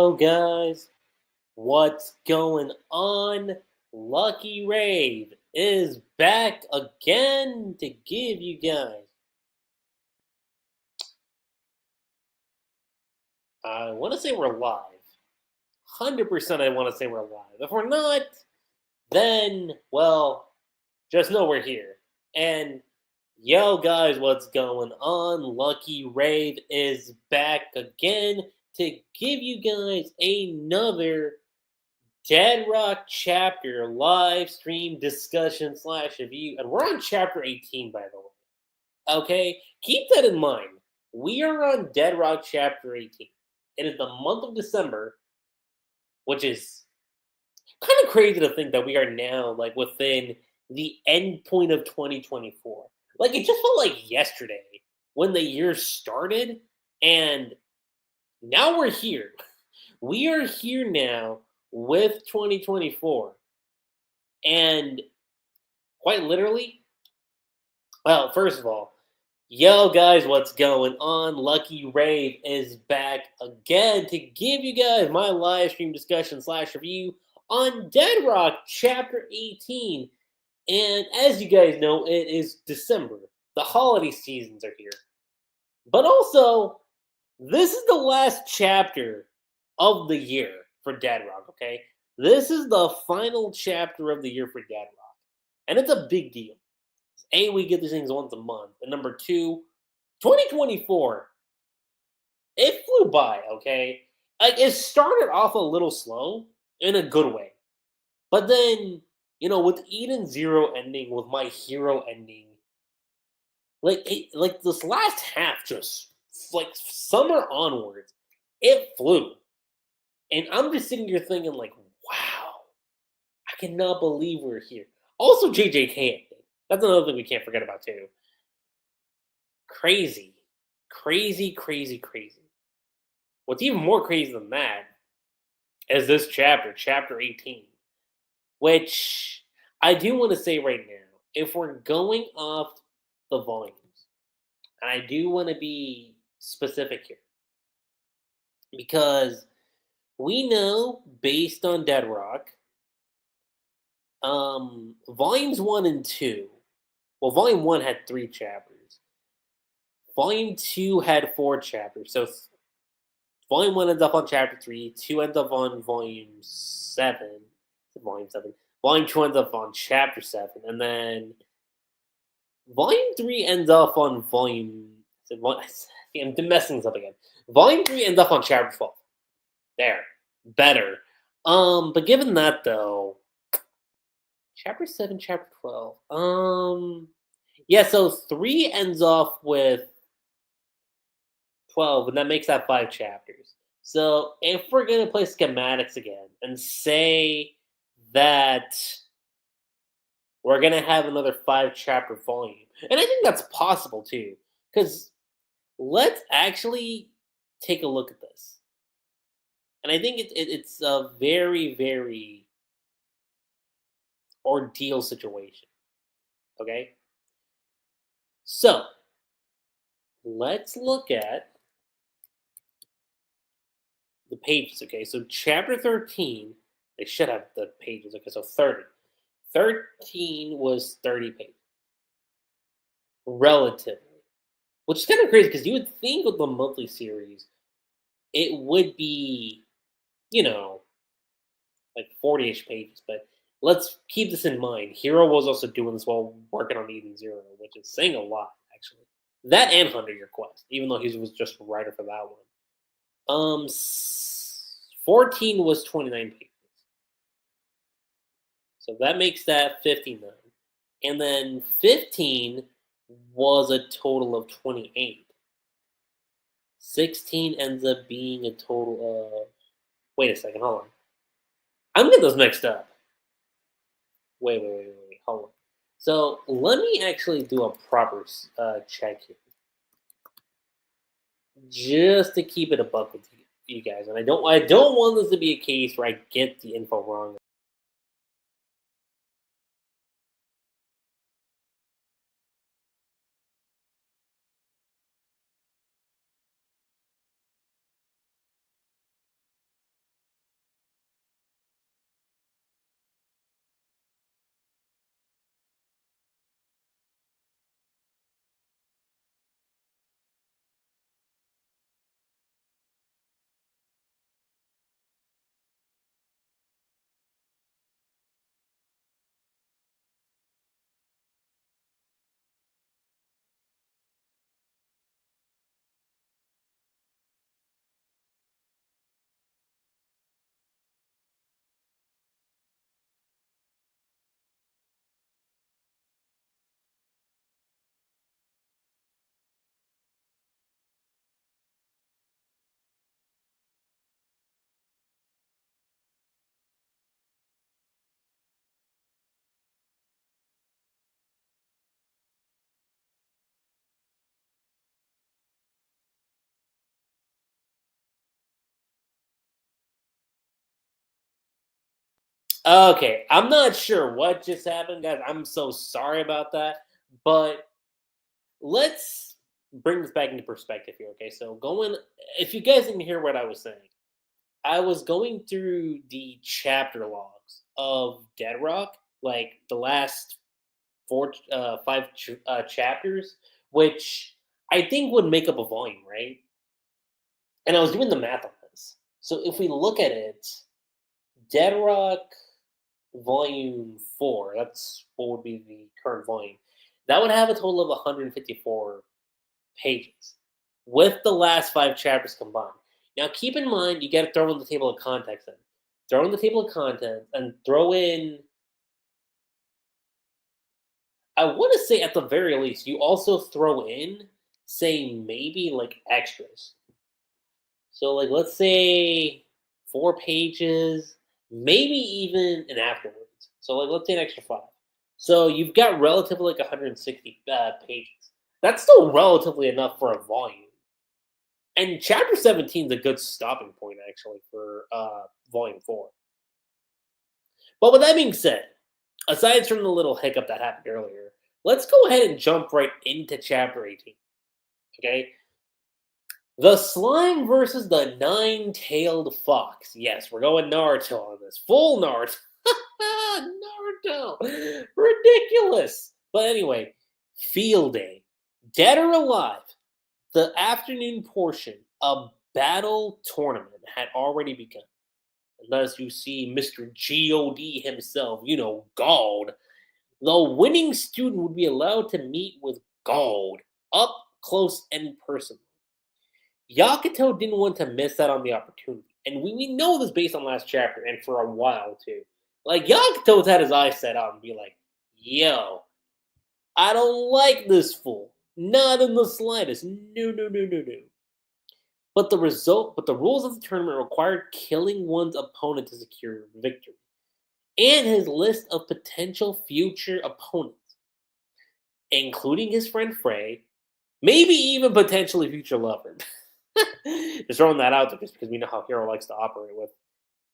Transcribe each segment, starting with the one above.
Yo, guys, what's going on? LuckyRave is back again to give you guys. I want to say we're live. 100% I want to say we're live. If we're not, then, well, just know we're here. And yo, guys, what's going on? LuckyRave is back again to give you guys another Dead Rock chapter live stream discussion slash review, and we're on chapter 18, by the way. Okay, keep that in mind. We are on Dead Rock chapter 18. It is the month of December, which is kind of crazy to think that we are now like within the end point of 2024. Like it just felt like yesterday when the year started, and now we're here. We are here now with 2024. And quite literally, well, first of all, yo guys, what's going on? LuckyRave is back again to give you guys my live stream discussion slash review on Dead Rock Chapter 18. And as you guys know, it is December. The holiday seasons are here. But also, this is the last chapter of the year for Dead Rock, okay? This is the final chapter of the year for Dead Rock. And it's a big deal. A, we get these things once a month. And number two, 2024, it flew by, okay? Like, it started off a little slow in a good way. But then, with Eden Zero ending, with My Hero ending, like this last half just, like, summer onwards, it flew. And I'm just sitting here thinking, like, wow, I cannot believe we're here. Also, JJK ending. That's another thing we can't forget about, too. Crazy. Crazy, crazy, crazy. What's even more crazy than that is this chapter, chapter 18, which I do want to say right now, if we're going off the volumes, and I do want to be specific here, because we know, based on Dead Rock, volumes 1 and 2, well, volume 1 had 3 chapters. Volume 2 had 4 chapters. So volume 1 ends up on chapter 3, 2 ends up on volume 7. Volume 7. Volume 2 ends up on chapter 7. And then volume 3 ends up on volume. I'm messing this up again. Volume 3 ends up on chapter 12. There. Better. But given that though, chapter 7, chapter 12. Yeah, so 3 ends off with 12, and that makes that 5 chapters. So if we're going to play schematics again and say that we're going to have another 5 chapter volume, and I think that's possible too, because let's actually take a look at this. And I think it's a very, very ordeal situation. Okay? So, let's look at the pages, okay? So chapter 13, they should have the pages, okay, so 30. 13 was 30 pages. Relatively. Which is kind of crazy, because you would think with the monthly series, it would be, like 40-ish pages, but let's keep this in mind. Hero was also doing this while working on Eden Zero, which is saying a lot, actually. That and 100-Year Quest, even though he was just a writer for that one. 14 was 29 pages. So that makes that 59. And then 15 was a total of 28. 16 ends up being a total of... Wait a second, hold on. I'm getting those mixed up. Wait, hold on. So let me actually do a proper check here. Just to keep it a buck with you guys. And I don't want this to be a case where I get the info wrong. Okay, I'm not sure what just happened, guys. I'm so sorry about that. But let's bring this back into perspective here. Okay, so if you guys didn't hear what I was saying, I was going through the chapter logs of Dead Rock, like the last five chapters, which I think would make up a volume, right? And I was doing the math on this. So if we look at it, Dead Rock Volume 4, that's what would be the current volume, that would have a total of 154 pages with the last five chapters combined. Now, keep in mind, you got to throw in the table of contents in. Throw in the table of contents and throw in, I want to say at the very least, you also throw in, say, maybe like extras. So, like, let's say 4 pages, maybe even an afterwards. So, like, let's say an extra 5. So, you've got relatively like 160 pages. That's still relatively enough for a volume. And chapter 17 is a good stopping point, actually, for volume 4. But with that being said, aside from the little hiccup that happened earlier, let's go ahead and jump right into chapter 18. Okay? The slime versus the nine-tailed fox. Yes, we're going Naruto on this. Full Naruto. Naruto. Ridiculous. But anyway, field day. Dead or alive, the afternoon portion of battle tournament had already begun. Unless you see Mr. God himself, Gold. The winning student would be allowed to meet with Gold up close and personal. Yakuto didn't want to miss out on the opportunity. And we know this based on last chapter and for a while too. Like Yakuto's had his eyes set out and be like, yo, I don't like this fool. Not in the slightest. No, no, no, no, no. But the rules of the tournament required killing one's opponent to secure victory. And his list of potential future opponents, including his friend Frey, maybe even potentially future lover. Just throwing that out there just because we know how Hero likes to operate with,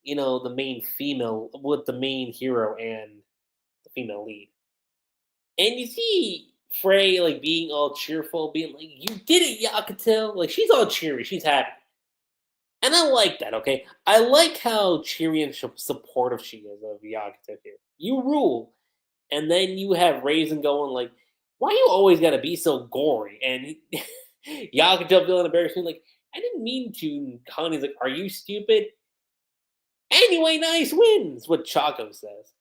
the main female, with the main hero and the female lead. And you see Frey like being all cheerful, being like, "You did it, Yakuto!" Like she's all cheery, she's happy, and I like that. Okay, I like how cheery and supportive she is of Yakuto here. You rule, and then you have Raisin going like, "Why you always gotta be so gory?" And Yakuto feeling embarrassed, like, "I didn't mean to." And Connie's like, "Are you stupid?" Anyway, nice wins. What Chaco says.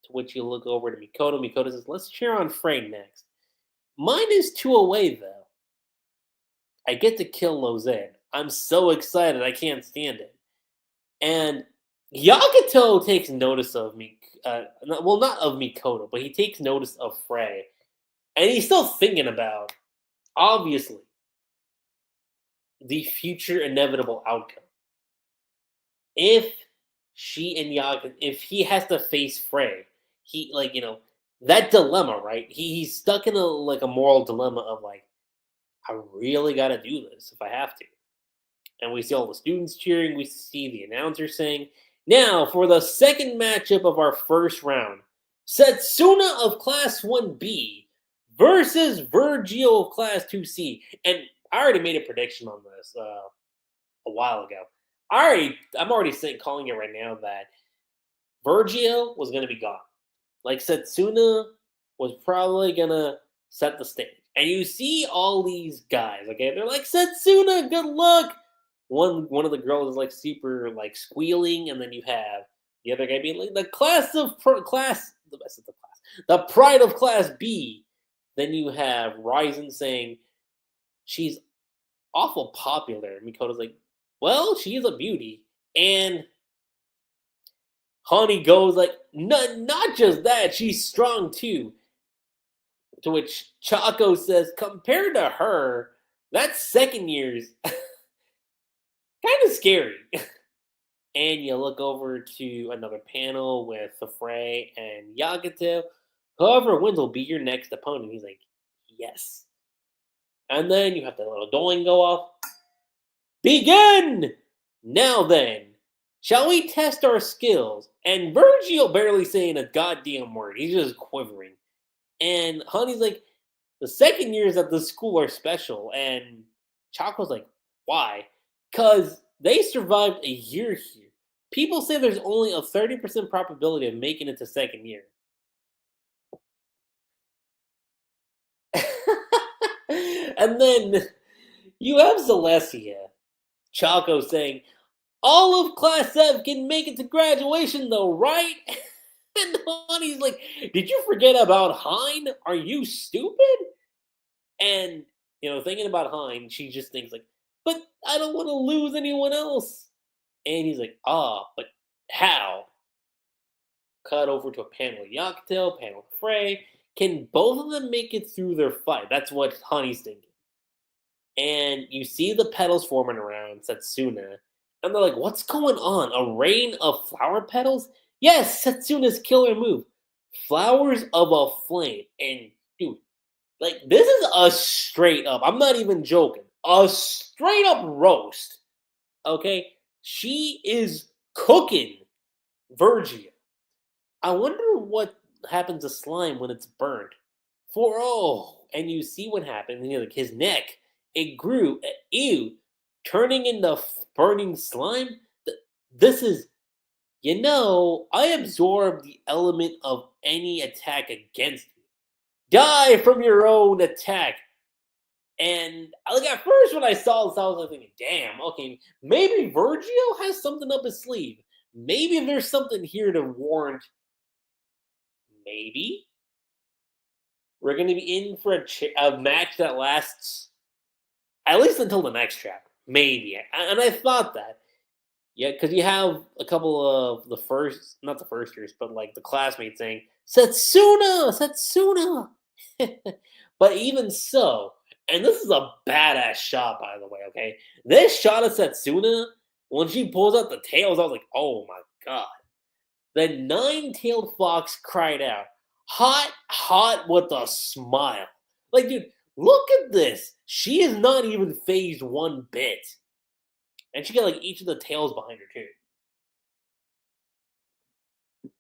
To which you look over to Mikoto. Mikoto says, "Let's cheer on Frey next." Mine is 2 away, though. I get to kill Lozan. I'm so excited, I can't stand it. And Yakuto takes notice of me. Well, not of Mikoto, but he takes notice of Frey. And he's still thinking about, obviously, the future inevitable outcome. If if he has to face Frey, he, that dilemma, right? He's stuck in a moral dilemma of like, I really got to do this if I have to. And we see all the students cheering. We see the announcer saying, "Now for the second matchup of our first round, Setsuna of Class 1B versus Virgil of Class 2C." And I already made a prediction on this a while ago. I'm already calling it right now that Virgil was going to be gone. Like Setsuna was probably going to set the stage. And you see all these guys, okay? They're like, "Setsuna, good luck." One of the girls is like super like squealing, and then you have the other guy being like, "The the pride of Class B." Then you have Ryzen saying she's awful popular. Mikoto's like, "Well, she is a beauty." And Honey goes like, not just that, she's strong too." To which Chaco says, "Compared to her, that second year's kind of scary." And you look over to another panel with the Frey and Yakuto. "Whoever wins will be your next opponent." He's like, "Yes." And then you have the little doing go off. "Begin! Now then, Shall we test our skills? And Virgil barely saying a goddamn word. He's just quivering. And Honey's like, the second years at the school are special. And Chaco's like, why? Because they survived a year here. People say there's only a 30% probability of making it to second year. And then you have Celestia, Chaco saying, all of Class F can make it to graduation though, right? And Honey's like, did you forget about Hein? Are you stupid? And, thinking about Hein, she just thinks like, but I don't want to lose anyone else. And he's like, but how? Cut over to a panel with Yakuto, panel with Frey. Can both of them make it through their fight? That's what Honey's thinking. And you see the petals forming around Setsuna. And they're like, what's going on? A rain of flower petals? Yes, Setsuna's killer move. Flowers of a flame. And, dude, like, this is a straight up, I'm not even joking, a straight up roast. Okay? She is cooking Virgia. I wonder what happens to slime when it's burnt. And you see what happened. Like his neck, it grew. Ew, turning into burning slime. This is, I absorb the element of any attack against me. Die from your own attack. And like at first when I saw this, I was like thinking, damn, okay, maybe Virgil has something up his sleeve. Maybe there's something here to warrant. Maybe we're going to be in for a match that lasts at least until the next chapter. Maybe. And I thought that. Yeah, because you have a couple of not the first years, but like the classmates saying, Setsuna! Setsuna! But even so, and this is a badass shot, by the way, okay? This shot of Setsuna, when she pulls out the tails, I was like, oh my god. The nine-tailed fox cried out, hot with a smile. Like, dude, look at this. She is not even phased one bit. And she got like each of the tails behind her too.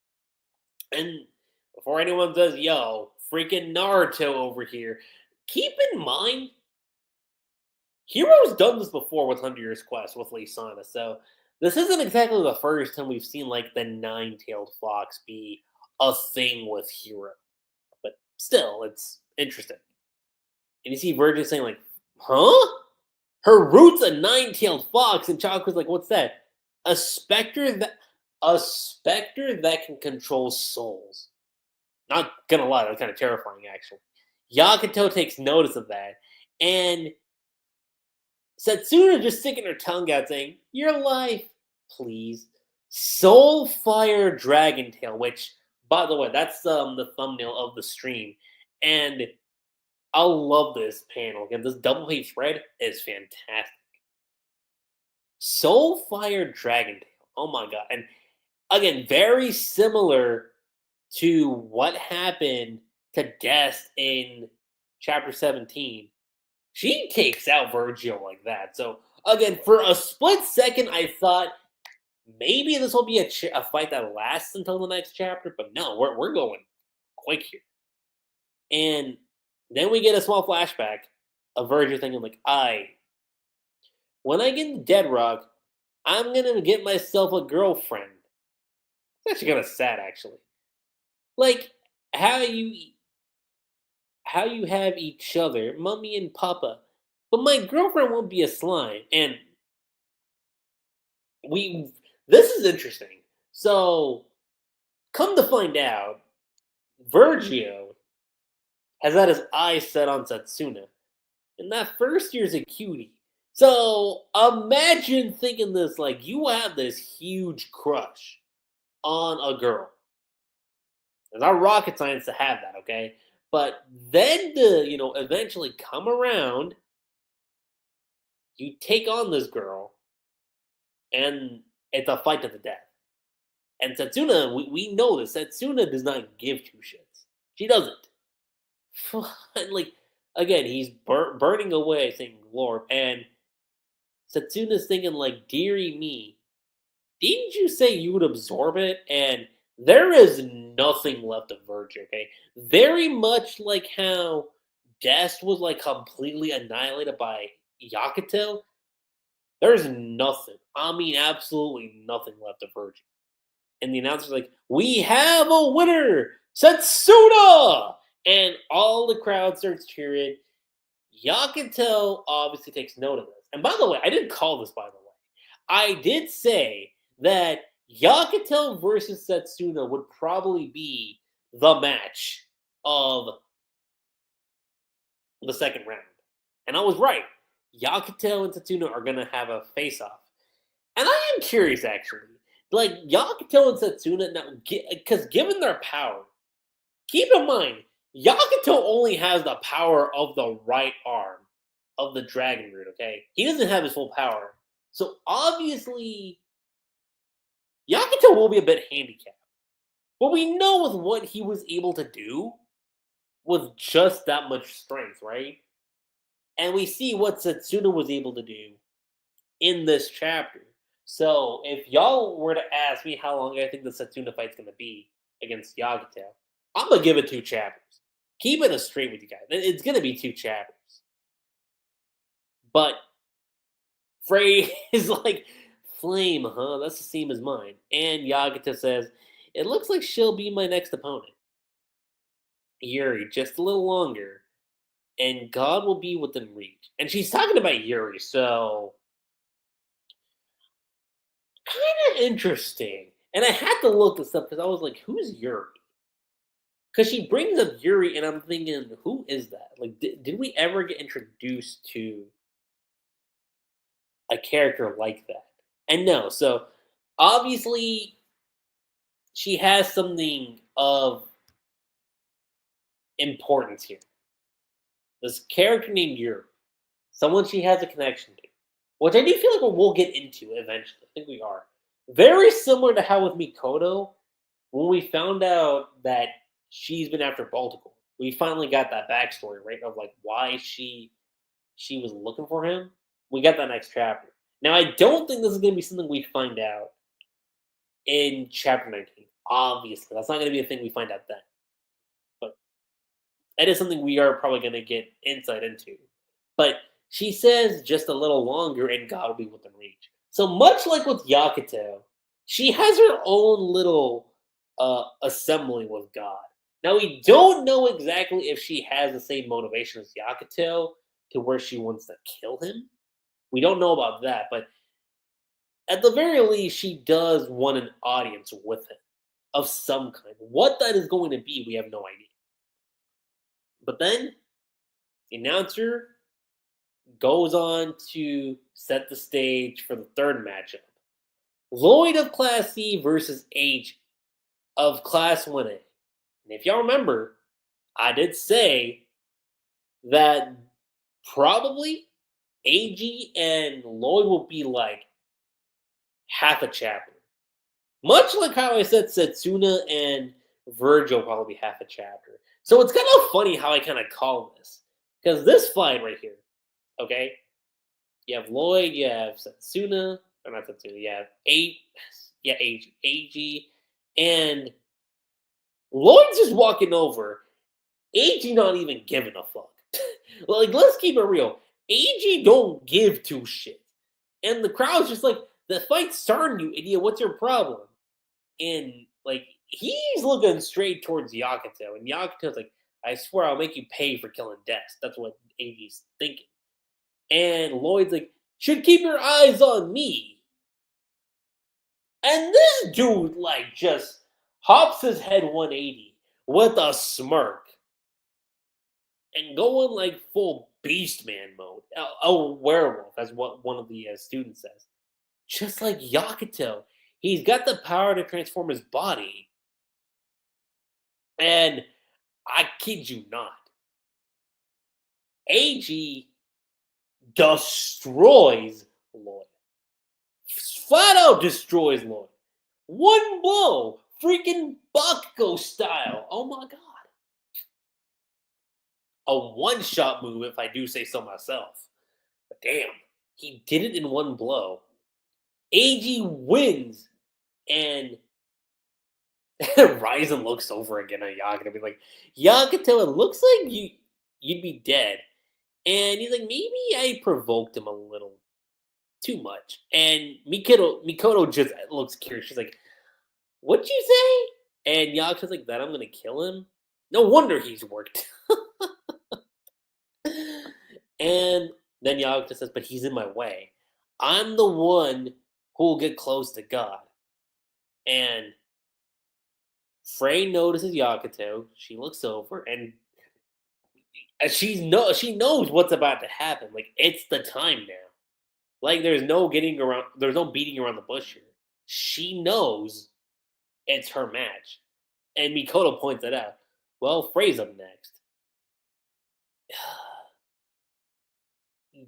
And before anyone says, yo, freaking Naruto over here, keep in mind, Hero's done this before with 100 Years Quest with Lisana, so this isn't exactly the first time we've seen like the nine-tailed fox be a thing with Hero. But still, it's interesting. And you see Virgin saying like, huh? Her root's a nine-tailed fox, and Chakra's like, what's that? A specter that can control souls. Not gonna lie, that's kind of terrifying actually. Yakuto takes notice of that, and Setsuna just sticking her tongue out saying, your life, please. Soulfire Dragon Tail, which, by the way, that's the thumbnail of the stream. And I love this panel. Again, this double page spread is fantastic. Soulfire Dragon Tail. Oh my god. And again, very similar to what happened to Dest in chapter 17. She takes out Virgil like that. So again, for a split second, I thought maybe this will be a fight that lasts until the next chapter, but no, we're going quick here. And then we get a small flashback of Virgil thinking like, when I get into Dead Rock, I'm gonna get myself a girlfriend. It's actually kind of sad, actually. Like how you have each other, Mummy and Papa, but my girlfriend won't be a slime. And this is interesting. So, come to find out, Virgil has had his eyes set on Setsuna. And that first year's a cutie. So, imagine thinking this like you have this huge crush on a girl. It's not rocket science to have that, okay? But then to, eventually come around, you take on this girl, and it's a fight to the death. And Setsuna, we know this. Setsuna does not give two shits. She doesn't. And like, again, he's burning away, saying Lord, and Setsuna's thinking like, dearie me, didn't you say you would absorb it? And there is nothing left of Verge, okay? Very much like how Dest was like completely annihilated by Yakuto. There's nothing. I mean, absolutely nothing left of Verge. And the announcer's like, "We have a winner, Setsuna!" And all the crowd starts cheering. Yakuto obviously takes note of this. And by the way, I didn't call this, by the way. I did say that Yakuto versus Setsuna would probably be the match of the second round. And I was right. Yakuto and Setsuna are going to have a face off. And I am curious, actually. Like, Yakuto and Setsuna, now, because given their power, keep in mind, Yakuto only has the power of the right arm of the dragon root, okay? He doesn't have his full power. So obviously, Yakuto will be a bit handicapped. But we know with what he was able to do with just that much strength, right? And we see what Setsuna was able to do in this chapter. So if y'all were to ask me how long I think the Setsuna fight's going to be against Yakuto, I'm going to give it 2 chapters. Keeping it straight with you guys. It's going to be 2 chapters. But Frey is like, "Flame, huh? That's the same as mine." And Yakuto says, "It looks like she'll be my next opponent. Yuri, just a little longer, and God will be within reach." And she's talking about Yuri, so kind of interesting. And I had to look this up because I was like, "Who's Yuri?" Because she brings up Yuri, and I'm thinking, who is that? Like, did we ever get introduced to a character like that? And no, so obviously she has something of importance here. This character named Yuri, someone she has a connection to, which I do feel like we'll get into eventually. I think we are. Very similar to how with Mikoto, when we found out that she's been after Baltimore, we finally got that backstory, right? Of like why she was looking for him. We got that next chapter. Now I don't think this is gonna be something we find out in chapter 19. Obviously, that's not gonna be a thing we find out then. But that is something we are probably gonna get insight into. But she says just a little longer and God will be within reach. So much like with Yakuto, she has her own little assembly with God. Now we don't know exactly if she has the same motivation as Yakuto to where she wants to kill him. We don't know about that, but at the very least, she does want an audience with him of some kind. What that is going to be, we have no idea. But then the announcer goes on to set the stage for the third matchup. Lloyd of Class C versus Eiji of Class 1A. And if y'all remember, I did say that probably Eiji and Lloyd will be like half a chapter. Much like how I said Setsuna and Virgil will probably be half a chapter. So it's kind of funny how I kind of call this. Because this fight right here, okay? You have Lloyd, you have Setsuna, or not Setsuna, you have Eiji, and Lloyd's just walking over. Eiji not even giving a fuck. Like, let's keep it real. Eiji don't give two shits. And the crowd's just like, "The fight's starting, you idiot. What's your problem?" And, like, he's looking straight towards Yakuto. And Yakuto's like, "I swear I'll make you pay for killing Dest." That's what Eiji's thinking. And Lloyd's like, "Should keep your eyes on me." And this dude, like, just hops his head 180 with a smirk and going, like, full beast man mode. A werewolf, as what one of the students says. Just like Yakuto. He's got the power to transform his body. And I kid you not, Eiji destroys Lloyd. Flat out destroys Lloyd. One blow. Freaking Bakugo style. Oh my god. A one-shot move, if I do say so myself. But damn, he did it in one blow. Eiji wins, and Ryzen looks over again at Yakuto, be like, Yakuto, it looks like you'd be dead. And he's like, maybe I provoked him a little too much. And Mikoto just looks curious. She's like, what'd you say? And Yakuto's like, that I'm gonna kill him? No wonder he's worked. And then Yakuto says, but he's in my way. I'm the one who will get close to God. And Frey notices Yakuto. She looks over, and she knows what's about to happen. Like, it's the time now. Like, there's no beating around the bush here. She knows it's her match. And Mikoto points it out. Well, Frey's up next.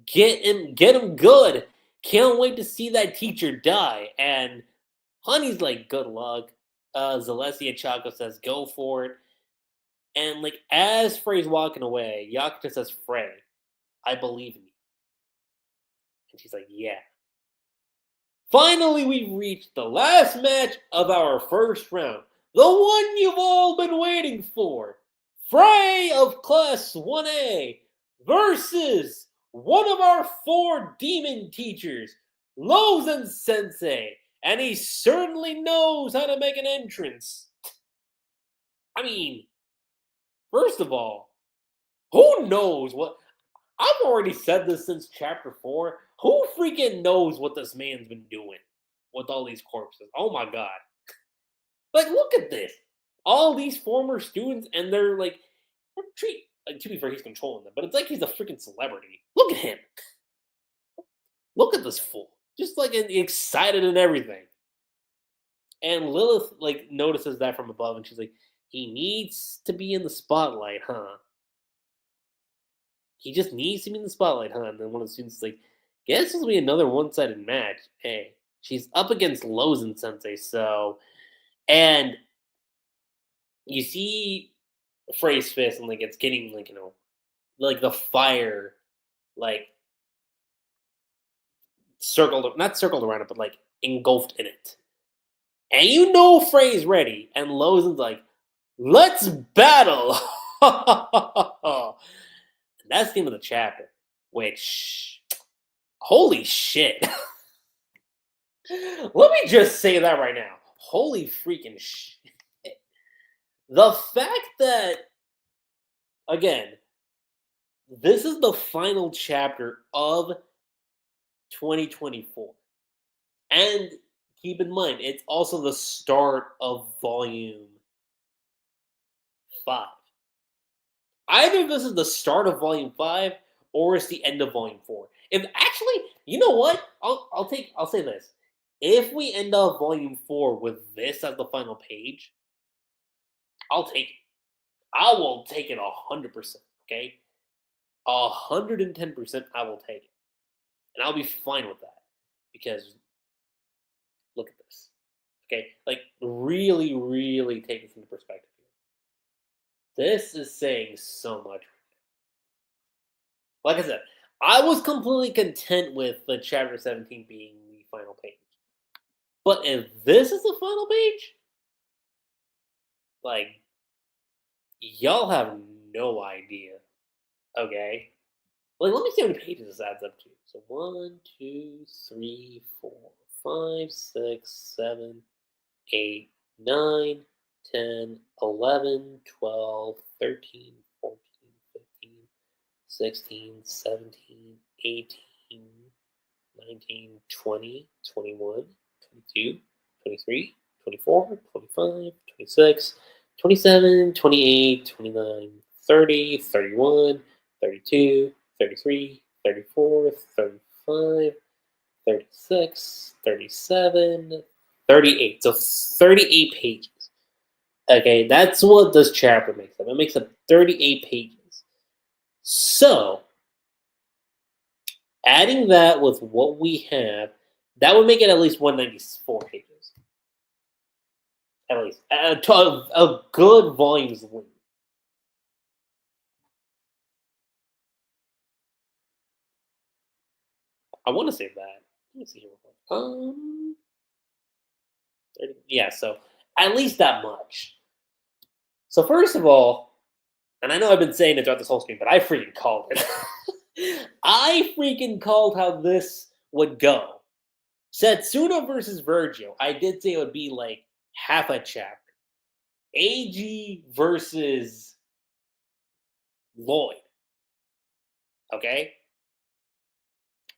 Get him good. Can't wait to see that teacher die. And Honey's like, good luck. Zalessia Chaco says, go for it. And like, as Frey's walking away, Yakuto says, Frey, I believe in you. And she's like, yeah. Finally, we've reached the last match of our first round. The one you've all been waiting for. Frey of Class 1A versus one of our 4 demon teachers, Lozen Sensei. And he certainly knows how to make an entrance. I mean, first of all, who knows what... I've already said this since Chapter 4. Who freaking knows what this man's been doing with all these corpses? Oh my god. Like, look at this. All these former students, and they're like, to be fair, he's controlling them, but it's like he's a freaking celebrity. Look at him. Look at this fool. Just like excited and everything. And Lilith like notices that from above, and she's like, he needs to be in the spotlight, huh? He just needs to be in the spotlight, huh? And then one of the students is like, guess this will be another one-sided match. Hey, she's up against Lozen Sensei, so... And you see Frey's fist, and like it's getting like, you know, like the fire, like not circled around it, but like engulfed in it. And you know Frey's ready, and Lozen's like, let's battle. That's the end of the chapter. Which, holy shit. Let me just say that right now. Holy freaking shit. The fact that, again, this is the final chapter of 2024. And keep in mind, it's also the start of Volume 5. Either this is the start of Volume 5 or it's the end of Volume 4. If actually, you know what? I'll say this. If we end up Volume 4 with this as the final page, I'll take it. I will take it 100%, okay? 110% I will take it. And I'll be fine with that. Because, look at this. Okay? Like, really, really take this into perspective here. This is saying so much. Like I said, I was completely content with the Chapter 17 being the final page. But if this is the final page, like, y'all have no idea. Okay? Like, let me see how many pages this adds up to. So 1, 2, 3, 4, 5, 6, 7, 8, 9, 10, 11, 12, 13, 14, 15, 16, 17, 18, 19, 20, 21, 22, 23, 24, 25, 26, 27, 28, 29, 30, 31, 32, 33, 34, 35, 36, 37, 38. So 38 pages. Okay, that's what this chapter makes up. It makes up 38 pages. So, adding that with what we have, that would make it at least 194 pages. At least. A good volume's length. I want to say that. Let me see here real quick. Um, yeah, so at least that much. So first of all, and I know I've been saying it throughout this whole stream, but I freaking called it. I freaking called how this would go. Setsuna versus Virgil. I did say it would be like half a chapter. Eiji versus Lloyd. Okay?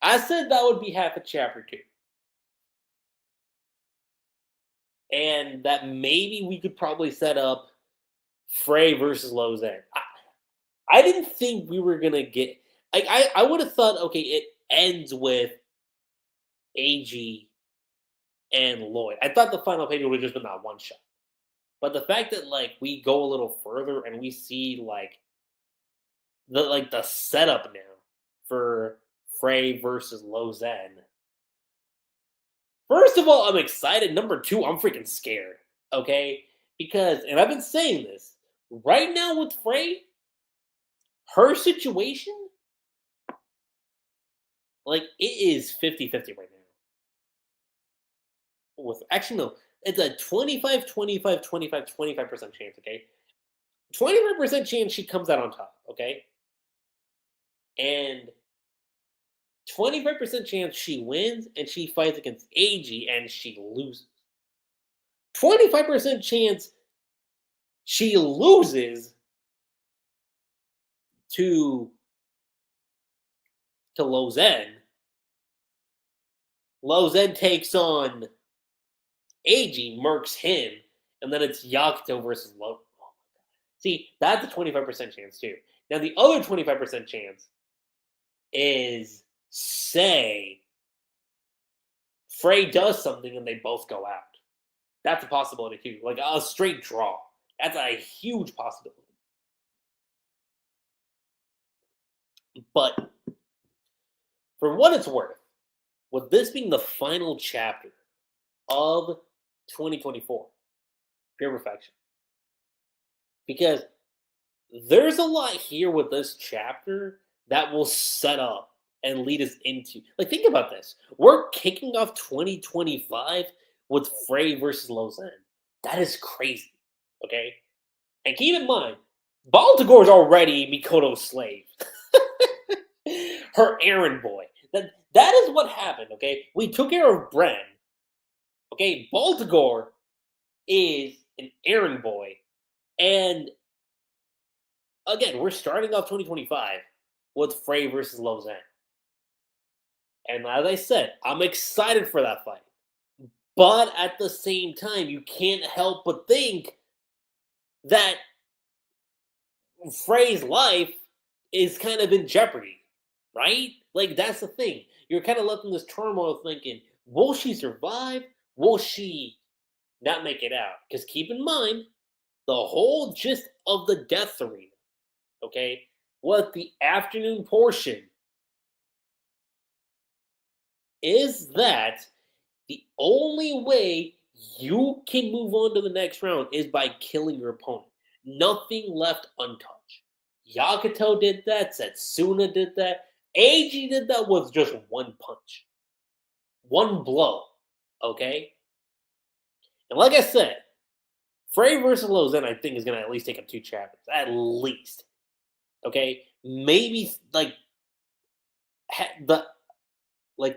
I said that would be half a chapter too. And that maybe we could probably set up Frey versus Lozen. I didn't think we were gonna get like I would have thought, okay, it ends with Eiji and Lloyd. I thought the final page would have just been that one shot. But the fact that like we go a little further and we see the setup now for Frey versus Lozen. First of all, I'm excited. Number two, I'm freaking scared. Okay? Because and I've been saying this, right now with Frey, her situation, like it is 50-50 right now. With actually no, it's a 25-25-25-25% chance, okay? 25% chance she comes out on top, okay? And 25% chance she wins and she fights against Eiji and she loses. 25% chance she loses to Lozen. Lozen takes on Eiji, murks him, and then it's Yakuto versus Lo. See, that's a 25% chance too. Now the other 25% chance is say Frey does something and they both go out. That's a possibility too. Like a straight draw. That's a huge possibility. But for what it's worth, with this being the final chapter of 2024, Pure Perfection, because there's a lot here with this chapter that will set up and lead us into. Like, think about this. We're kicking off 2025 with Frey versus Lozen. That is crazy. Okay? And keep in mind, Baltigore is already Mikoto's slave. Her errand boy. That is what happened, okay? We took care of Bren. Okay, Baltigore is an errand boy. And again, we're starting off 2025 with Frey versus Lozen. And as I said, I'm excited for that fight. But at the same time, you can't help but think that Frey's life is kind of in jeopardy, right? Like, that's the thing. You're kind of left in this turmoil thinking, will she survive? Will she not make it out? Because keep in mind, the whole gist of the death arena, okay, was the afternoon portion is that the only way you can move on to the next round is by killing your opponent. Nothing left untouched. Yakuto did that. Setsuna did that. Eiji did that with just one punch. One blow. Okay? And like I said, Frey versus Lozen, I think, is going to at least take up 2 chapters. At least. Okay? Maybe,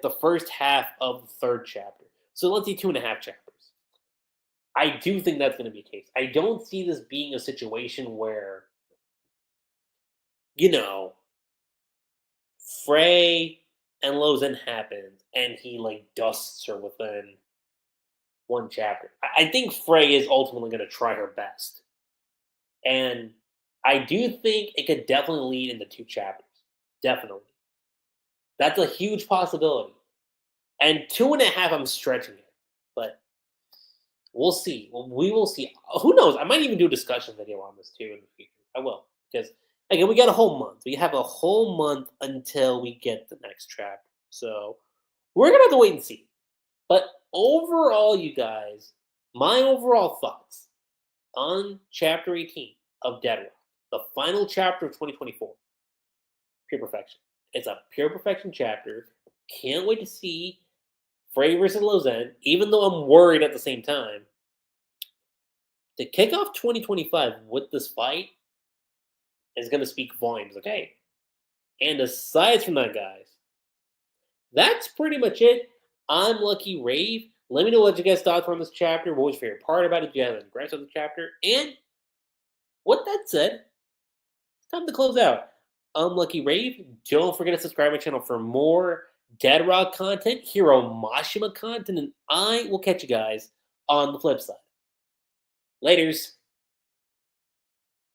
the first half of the 3rd chapter. So let's see 2.5 chapters. I do think that's going to be the case. I don't see this being a situation where, Frey and Lozen happens and he dusts her within 1 chapter. I think Frey is ultimately going to try her best. And I do think it could definitely lead into 2 chapters. Definitely. That's a huge possibility. And 2.5, I'm stretching it. But we'll see. We will see. Who knows? I might even do a discussion video on this too in the future. I will. Because, again, we got a whole month. We have a whole month until we get the next chapter. So we're going to have to wait and see. But overall, you guys, my overall thoughts on Chapter 18 of Dead Rock, the final chapter of 2024, Pure Perfection. It's a Pure Perfection chapter. Can't wait to see Frey versus Lausanne, even though I'm worried at the same time, to kick off 2025 with this fight is going to speak volumes, okay? And aside from that, guys, that's pretty much it. I'm LuckyRave. Let me know what you guys thought from this chapter. What was your favorite part about it? Do you have any gripes on the chapter? And with that said, it's time to close out. I'm LuckyRave. Don't forget to subscribe to my channel for more Dead Rock content, Hero Mashima content, and I will catch you guys on the flip side. Laters.